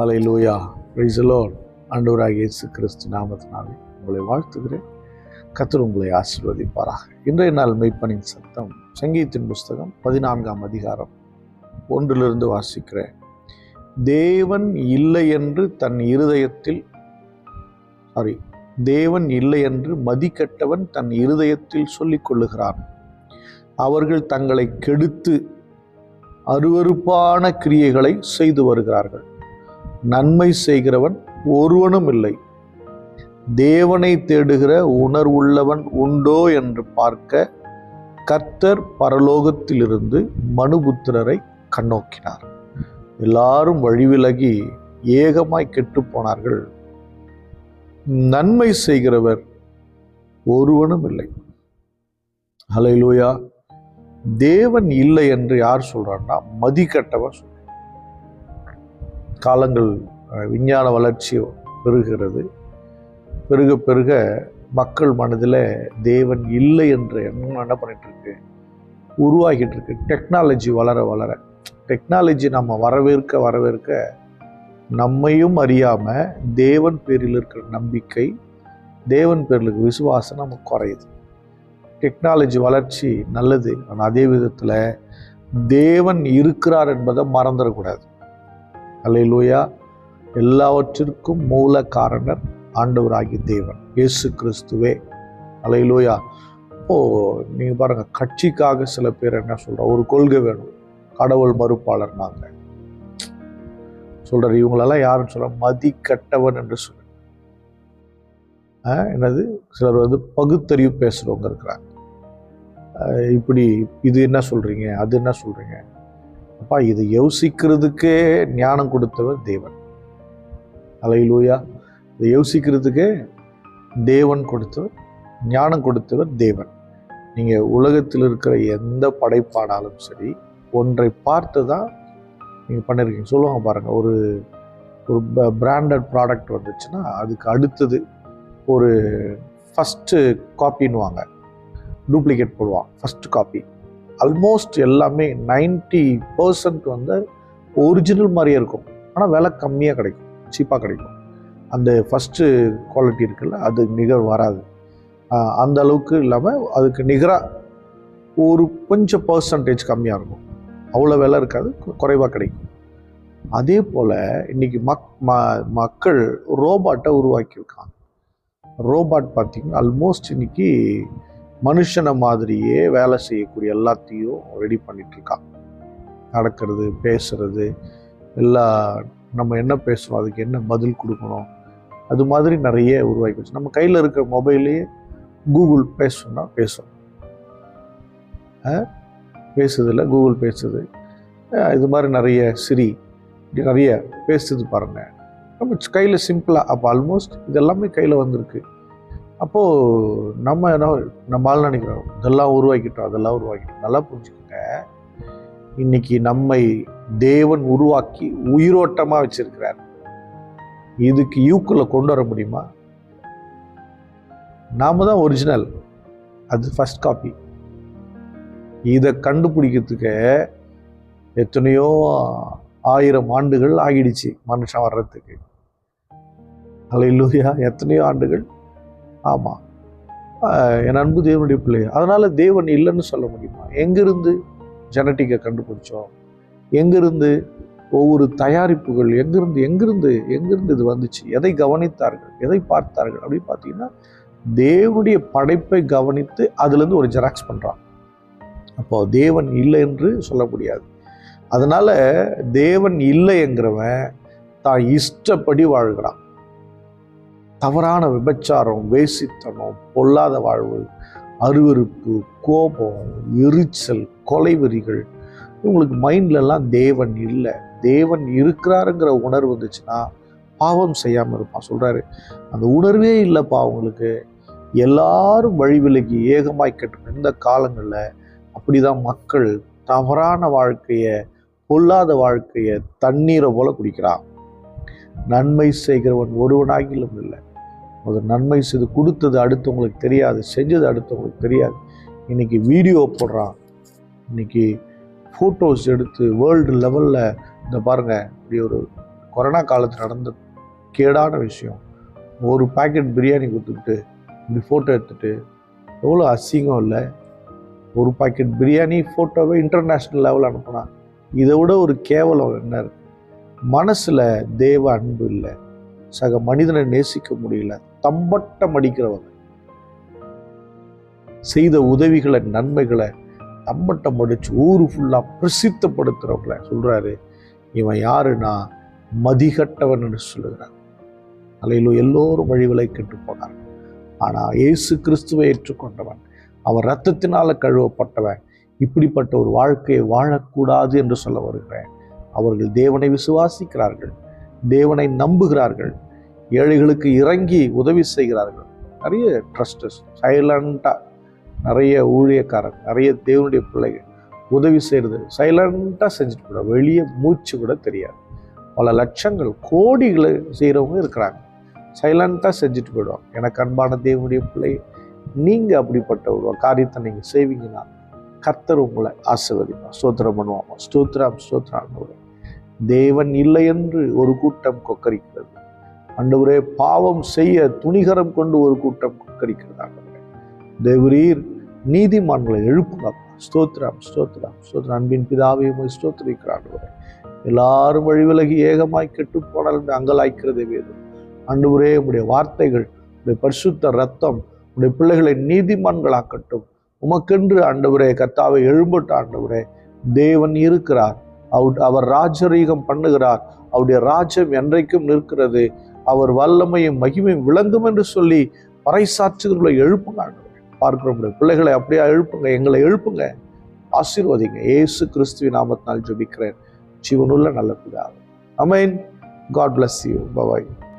Hallelujah, praise the Lord. ஆண்டவராகிய இயேசு கிறிஸ்து நாமத்தினாலே உங்களை வாழ்த்துகிறேன். கர்த்தர் உங்களை ஆசீர்வதிப்பாராக. இன்றைய நாள் மெய்ப்பனின் சத்தம் சங்கீதத்தின் புஸ்தகம் 14ஆம் அதிகாரம் 1 வாசிக்கிறேன். தேவன் இல்லை என்று தேவன் இல்லை என்று மதிக்கட்டவன் தன் இருதயத்தில் சொல்லிக் கொள்ளுகிறான். அவர்கள் தங்களை கெடுத்து அருவருப்பான கிரியைகளை செய்து வருகிறார்கள். நன்மை செய்கிறவன் ஒருவனும் இல்லை. தேவனை தேடுகிற உணர்வுள்ளவன் உண்டோ என்று பார்க்க கர்த்தர் பரலோகத்திலிருந்து மனுபுத்திரரை கண்ணோக்கினார். எல்லாரும் வழிவிலகி ஏகமாய் கெட்டு போனார்கள். நன்மை செய்கிறவர் ஒருவனும் இல்லை. ஹல்லேலூயா. தேவன் இல்லை என்று யார் சொல்றான்னா மதிக்கட்டவன் சொல்றான். காலங்கள் விஞ்ஞான வளர்ச்சி பெருகிறது. பெருக பெருக மக்கள் மனதில் தேவன் இல்லை என்ற எண்ணம் என்ன பண்ணிட்டு இருக்கு, உருவாகிட்டு இருக்கு. டெக்னாலஜி வளர வளர, டெக்னாலஜி நம்ம வரவேற்க நம்மையும் அறியாம தேவன் பேரில் இருக்கிற நம்பிக்கை, தேவன் பேரில் இருக்கிற விசுவாசம் நமக்கு குறையுது. டெக்னாலஜி வளர்ச்சி நல்லது, ஆனால் அதே விதத்தில் தேவன் இருக்கிறார் என்பதை மறந்துடக்கூடாது. அல்லேலூயா. எல்லாவற்றிற்கும் மூல காரணர் ஆண்டவராகிய தேவன் இயேசு கிறிஸ்துவே. அல்லேலூயா. நீங்கள் பாருங்க, கட்சிக்காக சில பேர் என்ன சொல்கிறோம், ஒரு கொள்கை வேணும், கடவுள் மறுப்பாளர் நாங்கள் சொல்கிறார். இவங்களெல்லாம் யாருன்னு சொல்ல, மதிக்கட்டவன் என்று சொல்ல. என்னது, சிலர் பகுத்தறிவு பேசுகிறவங்க இருக்கிறாங்க. இப்படி இது என்ன சொல்கிறீங்க, அது என்ன சொல்கிறீங்க, அப்பா இது யோசிக்கிறதுக்கே ஞானம் கொடுத்தவர் தேவன். அல்லேலூயா. இதை யோசிக்கிறதுக்கே தேவன் கொடுத்தவர், ஞானம் கொடுத்தவர் தேவன். நீங்கள் உலகத்தில் இருக்கிற எந்த படைப்பானாலும் சரி, ஒன்றை பார்த்து தான் நீங்கள் பண்ணியிருக்கீங்க. சொல்லுவாங்க பாருங்கள், ஒரு பிராண்டட் ப்ராடக்ட் வந்துச்சுன்னா அதுக்கு அடுத்தது ஒரு ஃபஸ்ட்டு காப்பின்னுவாங்க, டூப்ளிகேட் போடுவான். ஃபஸ்ட்டு காப்பி ஆல்மோஸ்ட் எல்லாமே 90% ஒரிஜினல் மாதிரியே இருக்கும், ஆனால் விலை கம்மியாக கிடைக்கும், சீப்பாக கிடைக்கும். அந்த ஃபஸ்ட்டு குவாலிட்டி இருக்குல்ல, அது நிகர் வராது. அந்த அளவுக்கு இல்லாமல் அதுக்கு நிகராக ஒரு கொஞ்சம் பர்சன்டேஜ் கம்மியாக இருக்கும், அவ்வளோ விலை இருக்காது, குறைவாக கிடைக்கும். அதே போல் இன்றைக்கி மக்கள் ரோபாட்டை உருவாக்கியிருக்காங்க. ரோபாட் பார்த்திங்கன்னா ஆல்மோஸ்ட் இன்றைக்கி மனுஷனை மாதிரியே வேலை செய்யக்கூடிய எல்லாத்தையும் ரெடி பண்ணிகிட்ருக்கான். நடக்கிறது, பேசுகிறது, எல்லா நம்ம என்ன பேசுகிறோம் அதுக்கு என்ன பதில் கொடுக்கணும், அது மாதிரி நிறைய உருவாக்கி வச்சு. நம்ம கையில் இருக்கிற மொபைல்லையே கூகுள் பேசணும்னா பேசும், பேசுதில்ல, கூகுள் பேசுது. இது மாதிரி நிறைய சிரி நிறைய பேசுது பாருங்கள். நம்ம கையில் சிம்பிளாக. அப்போ ஆல்மோஸ்ட் இதெல்லாமே கையில் வந்திருக்கு. அப்போது நம்மளால் நினைக்கிறோம் இதெல்லாம் உருவாக்கிட்டோம். நல்லா புரிஞ்சுக்கோங்க, இன்னைக்கு நம்மை தேவன் உருவாக்கி உயிரோட்டமாக வச்சிருக்கிறார். இதுக்கு யூக்குள்ள கொண்டு வர முடியுமா? நாம தான் ஒரிஜினல், அது ஃபர்ஸ்ட் காப்பி. இதை கண்டுபிடிக்கிறதுக்கு எத்தனையோ 1000 ஆண்டுகள் ஆகிடுச்சு மனுஷன் வர்றதுக்கு. அல்லேலூயா. எத்தனையோ ஆண்டுகள். ஆமாம், என் அன்பு தேவனுடைய பிள்ளை. அதனால் தேவன் இல்லைன்னு சொல்ல முடியுமா? எங்கிருந்து ஜெனட்டிக்கை கண்டுபிடிச்சோம், எங்கிருந்து ஒவ்வொரு தயாரிப்புகள், எங்கிருந்து இது வந்துச்சு, எதை கவனித்தார்கள், எதை பார்த்தார்கள் அப்படின்னு பார்த்தீங்கன்னா தேவனுடைய படைப்பை கவனித்து அதுலேருந்து ஒரு ஜெராக்ஸ் பண்ணுறான். அப்போது தேவன் இல்லை என்று சொல்ல முடியாது. அதனால் தேவன் இல்லைங்கிறவன் தான் இஷ்டப்படி வாழ்கிறான். தவறான விபச்சாரம், வேசித்தனம், பொல்லாத வாழ்வு, அருவருப்பு, கோபம், எரிச்சல், கொலைவெறிகள், இவங்களுக்கு மைண்ட்லலாம் தேவன் இல்லை. தேவன் இருக்கிறாருங்கிற உணர்வு வந்துச்சுன்னா பாவம் செய்யாமல் இருப்பான். சொல்கிறாரு, அந்த உணர்வே இல்லைப்பா அவங்களுக்கு. எல்லாரும் வழி விலகி ஏகமாய் கெட்டு இந்த காலங்களில் அப்படி தான் மக்கள் தவறான வாழ்க்கையை, பொல்லாத வாழ்க்கையை தண்ணீரை போல குடிக்கிறான். நன்மை செய்கிறவன் ஒருவனாகிலும் இல்லை. அது நன்மை செய்து கொடுத்தது அடுத்தவங்களுக்கு தெரியாது, செஞ்சது அடுத்தவங்களுக்கு தெரியாது. இன்றைக்கி வீடியோ போடுறான், இன்றைக்கி ஃபோட்டோஸ் எடுத்து வேர்ல்டு லெவலில் இந்த பாருங்கள் இப்படி ஒரு கொரோனா காலத்தில் நடந்த கேடான விஷயம். ஒரு பாக்கெட் பிரியாணி கொடுத்துக்கிட்டு இப்படி ஃபோட்டோ எடுத்துகிட்டு எவ்வளோ அசிங்கம் இல்லை? ஒரு பாக்கெட் பிரியாணி ஃபோட்டோவை இன்டர்நேஷ்னல் லெவலில் அனுப்புனா இதை விட ஒரு கேவலம் என்ன இருக்கு? மனசில் தேவ அன்பு இல்லை, சக மனிதனை நேசிக்க முடியல, தம்பட்டம் அடிக்கிறவங்க, செய்த உதவிகளை நன்மைகளை தம்பட்டம் அடிச்சு ஊரு ஃபுல்லாக பிரசித்தப்படுத்துகிறவங்கள சொல்கிறாரு, இவன் யாருன்னா மதிகட்டவன் என்று சொல்லுகிறார். அல்லேலூயா. எல்லோரும் வழிகளை கெட்டு போனார். ஆனால் இயேசு கிறிஸ்துவை ஏற்றுக்கொண்டவன், அவன் இரத்தத்தினால கழுவப்பட்டவன், இப்படிப்பட்ட ஒரு வாழ்க்கையை வாழக்கூடாது என்று சொல்ல வருகிறேன். அவர்கள் தேவனை விசுவாசிக்கிறார்கள், தேவனை நம்புகிறார்கள், ஏழைகளுக்கு இறங்கி உதவி செய்கிறார்கள். நிறைய ட்ரஸ்டர்ஸ் சைலண்டாக, நிறைய ஊழியக்காரர், நிறைய தேவனுடைய பிள்ளைகள் உதவி செய்கிறது சைலண்டாக செஞ்சுட்டு கூட வெளியே மூச்சு கூட தெரியாது. பல லட்சங்கள் கோடிகளை செய்கிறவங்க இருக்கிறாங்க, சைலண்டாக செஞ்சுட்டு போயிடுவாங்க. எனக்கு அன்பான தேவனுடைய பிள்ளை, நீங்கள் அப்படிப்பட்ட ஒரு காரியத்தை நீங்கள் செய்வீங்கன்னா கர்த்தர் உங்களை ஆசீர்வதிப்பார். ஸ்தோத்திரம் பண்ணுவாங்க. ஸ்தோத்திரம் ஸ்தோத்திரம். தேவன் இல்லை என்று ஒரு கூட்டம் கொக்கரிக்கிறது. ஆண்டவரே, பாவம் செய்ய துணிகரம் கொண்டு ஒரு கூட்டம் கொக்கரிக்கிறது. தேவரீர் நீதிமான்களை எழுப்புங்க. ஸ்தோத்திரம் ஸ்தோத்திரம் ஸ்தோத்திரம். அன்பின் பிதாவை ஸ்தோத்திரிக்கிறார். எல்லாரும் வழி விலகி ஏகமாய் கெட்டு போனால் என்று அங்கலாய்க்கிறதே வேதம். ஆண்டவரே, உடைய வார்த்தைகள், உடைய பரிசுத்த ரத்தம் உடைய பிள்ளைகளை நீதிமான்களாக்கட்டும். உமக்கென்று ஆண்டவரே கர்த்தாவை எழும்பட்ட ஆண்டவரே, தேவன் இருக்கிறார், அவர் ராஜரீகம் பண்ணுகிறார், அவருடைய ராஜ்யம் என்றைக்கும் நிற்கிறது, அவர் வல்லமையும் மகிமையும் விளங்கும் என்று சொல்லி பறைசாற்றுகிறவர்களை எழுப்புங்க ஆண்டவரே. பார்க்கிற பிள்ளைகளை அப்படியே எழுப்புங்க, எங்களை எழுப்புங்க, ஆசீர்வதிங்க. இயேசு கிறிஸ்துவின் நாமத்தினால் ஜெபிக்கிறேன், ஜீவனுள்ள நல்ல பிதாவே. ஆமென். God bless you. Bye bye.